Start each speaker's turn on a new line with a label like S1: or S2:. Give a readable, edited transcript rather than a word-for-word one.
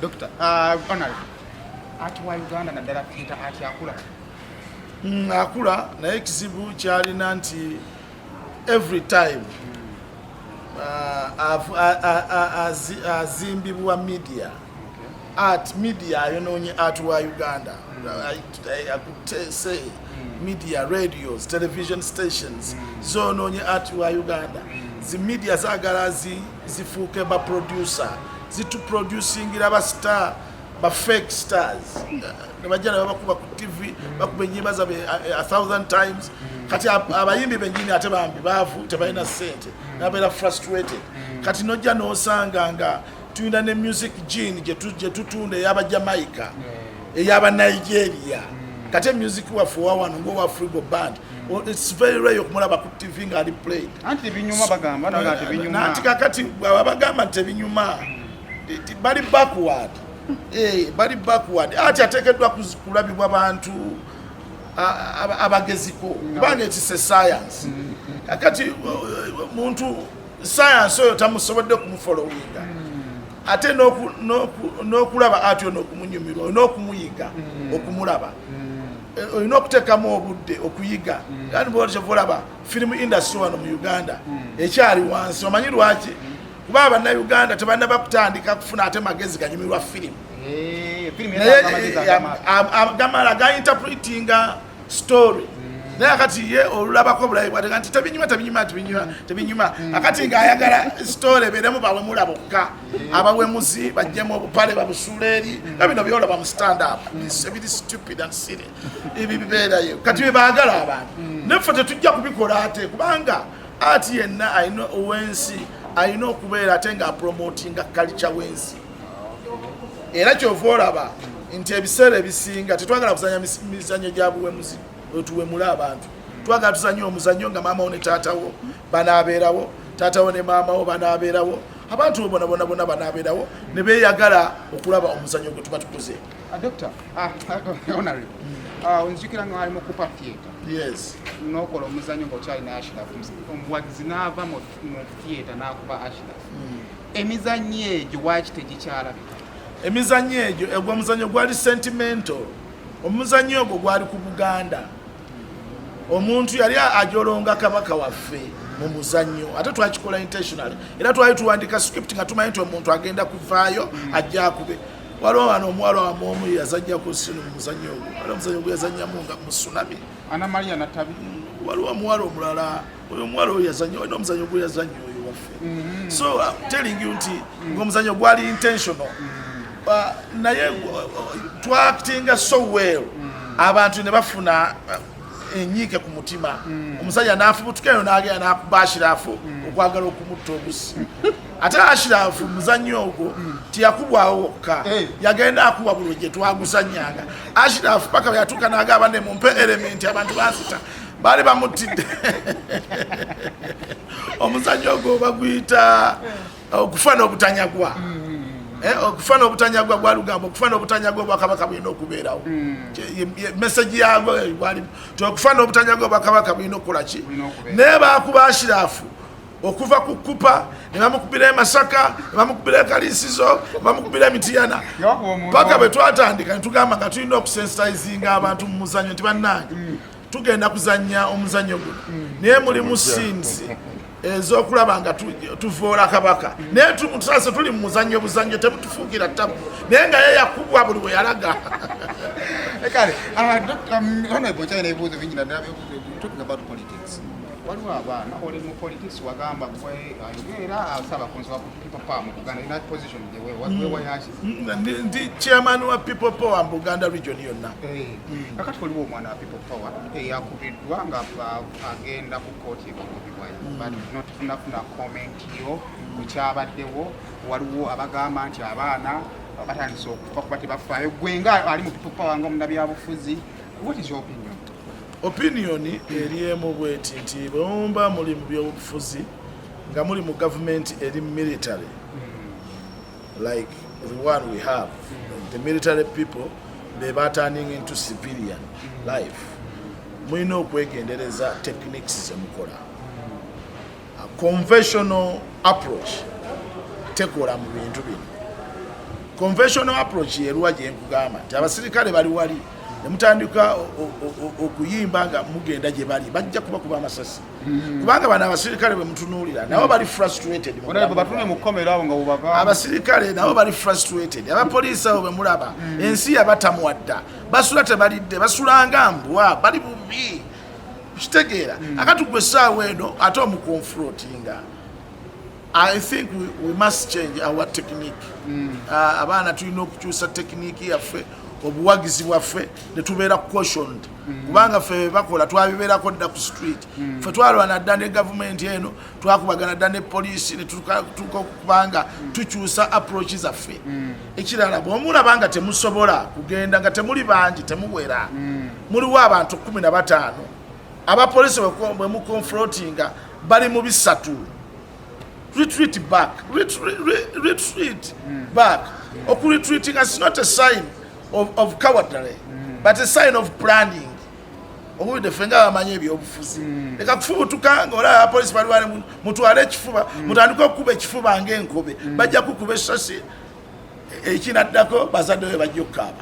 S1: Doctor, honorary. Ati wa Uganda naddala tuyita ati akula.
S2: Akula naye ekizibu kyalina nti every time azimbibwa media. Art media ayonoonye art wa Uganda. I could say media, radios, television stations zonoonye art wa Uganda. Zi media zaagala zifuuke ba producer zituproducingira ba star ba fake stars nebajja bakuba ku TV bakuba enyimba zabe 1000 times kati abayimbi benjini ate bambi baavu tebalina sente nabeera frustrated kati nojja n'osanga nga tulina ne music gene gye tutunda ey'aba Jamaica ey'aba Nigeria kati music waffe wawano ng'owa Frigo Band. It's very rare okumulaba ku TV nga ali played
S1: anti binyuma bagamba nga tebinyuma
S2: nanti kakati abagamba tebinyuma bali backward bali backward ati ateekeddwa kulabibwa abantu abageziko kubanga it's a science kakati muntu science oyo tamusobodde okumufollowinga ate n'okulaba ati n'okumunyumirwa n'okumuyiga okumulaba olina okuteekamu obudde okuyiga kandi bwolaba film industry wano mu Uganda ekyali wansi omanyi lwaki kuba Abannayuganda tebalina bakutandika kufuna ate magezi ganyumirwa firimu gamala gainterpretinga story naye akati ye olulabako bulayi bwate nti tebinyuma akati ng'ayagala story ebeeremu bawemula bokka abawemuzi bajjemu obupale babusula eri nga bino byolaba mu stand up ebiri stupid and silly ebi bibeerayo kati bebaagala abantu neffe tetujja kubikola ate kubanga ati yenna alina owensi alina okubeera ate nga promotinga culture wensi era kyova olaba nti ebiseera ebisinga tetwagala kuzanya mizanyo gya buwemuzi otuwemula abantu twagala tuzanye omuzanyo nga maama wo ne taatawo banaabeerawo taatawo ne maama wo banaabeerawo abantu bonna banaabeerawo ne beeyagala okulaba omuzanyo gwe tuba tukoze.
S1: Doctor, honorary, onzijukira nga ali mu kupa theatre.
S2: Yes.
S1: N'okola omuzanyo ng'okyalina Ashraf, omuwagizi n'ava mu theatre n'akuba Ashraf. Emizanyo egyo lwaki tegikyalabika?
S2: Emizanyo egyo egwa omuzanyo gwali sentimental. Omuzanyo ogwo gwali ku Buganda. Omuntu yali ajolonga kabaka waffe mu muzanyo ate twakikola intentionally era twali tuwandika script nga tumanyi nti omuntu agenda kuvaayo ajja akube waliwo wano omuwala wamu yazajja ku sinu mu muzanyo ogwo waliwo omuzanyo gwe yazannyamu nga mu tsunami
S1: Ana Maria Natabi
S2: waliwo omuwala omulala oyo omuwala oyo yazannyo olina omuzanyo gwe yazannyo oyo waffe so I'm telling you nti ng'omuzanyo gwali intentional naye twactinga so well abantu ne bafuna enyiike ku mutima omusajja n'afubutukayo n'agenda n'akuba Ashirafu okwagala okumutta obusi ate Ashirafu muzannyo ogwo tiyakubwawo wokka yagenda akuba buli gye twaguzannyanga Ashirafu paka yatuuka n'agamba ne mumpe element abantu bansita baali bamuttidde omuzannyo ogwo baguyita okufana obutanyagwa okufana obutanyagwa gwa lugambo okufana obutanyagwa bwa kabaka bwino okubeerawo message yago wali okufana obutanyagwa bwa kabaka bwino okukola ki ne bakuba Ashirafu okuva ku kupa ne bamukubira Masaka ne bamukubira Kalisizo ne bamukubira Emitiyana paka bwe twatandika ne tugamba nga tulina okusensitizinga abantu mu muzannyo nti bannange tugenda kuzannya omuzannyo guno naye mulimu scenes ezokulaba nga tuvoola kabaka naye tusase tuli mu muzannyo buzannyo temutufuukira tabu naye nga ye yakubwa buli bwe yalaga
S1: kale honorable China ebuuzo bingi naddala talking about politics waliwo abaana oli mu politics wagamba gwe ayogera asaba kunsoba ku people power mu Buganda in that position wewayaki
S2: ndi chairman wa people power mu Buganda region yonna
S1: kakati waliwo omwana wa people power yakubiddwa nga agenda ku kooti ekugubibwayo but notunafuna comment yo ku kyabaddewo waliwo abagamba nti abaana batandise okufa kuba tebafaayo gwe nga ali mu people power nga omunabyabufuzi what is your opinion?
S2: Opinion eriemu bweti nti bomba muli mu byobufuzi nga muli mu government eri military like the one we have the military people they are turning into civilian life mulina okwegendereza techniques zemukola a conventional approach tekola mu bintu bino conventional approach yeruwa gye nkugamba nti abasirikale bali wali ne mutandika okuyimba nga mugenda gye bali bajja kubakuba amasasi kubanga bano abasirikale bwe mutunuulira nabo bali frustrated abasirikale nabo bali frustrated abapoliisi abo bwe mulaba ensi yabatamwadda basula tebalidde basulanga mbwa bali bubi kitegeera akati gwe essaawa eno ate omukonfrontinga I think we must change our technique. Abaana tulina okukyusa technique yaffe obuwagizi bwaffe ne tubeera cautioned kubanga ffe bakola twabibeerako dda ku street ffe twalwana dda ne government eno twakubagana dda ne poliisi ne tukubanga tukyusa approach zaffe ekirala bw'omulaba nga temusobola kugenda nga temuli bangi temuwera muliwo abantu 15 abapoliisi bwe muconfrontinga bali mu bisatu retreat back. Retreating is not a sign of cowardly, but a sign of planning. Obu defenga amanye ebyobufuzi. Leka kufubutuka ng'olaba abapoliisi bali wali mutwale ekifuba, mutandika okukuba ekifuba ng'enkobe. Bajja kukuba essasi ekinaddako bazadde we bajja okukaaba.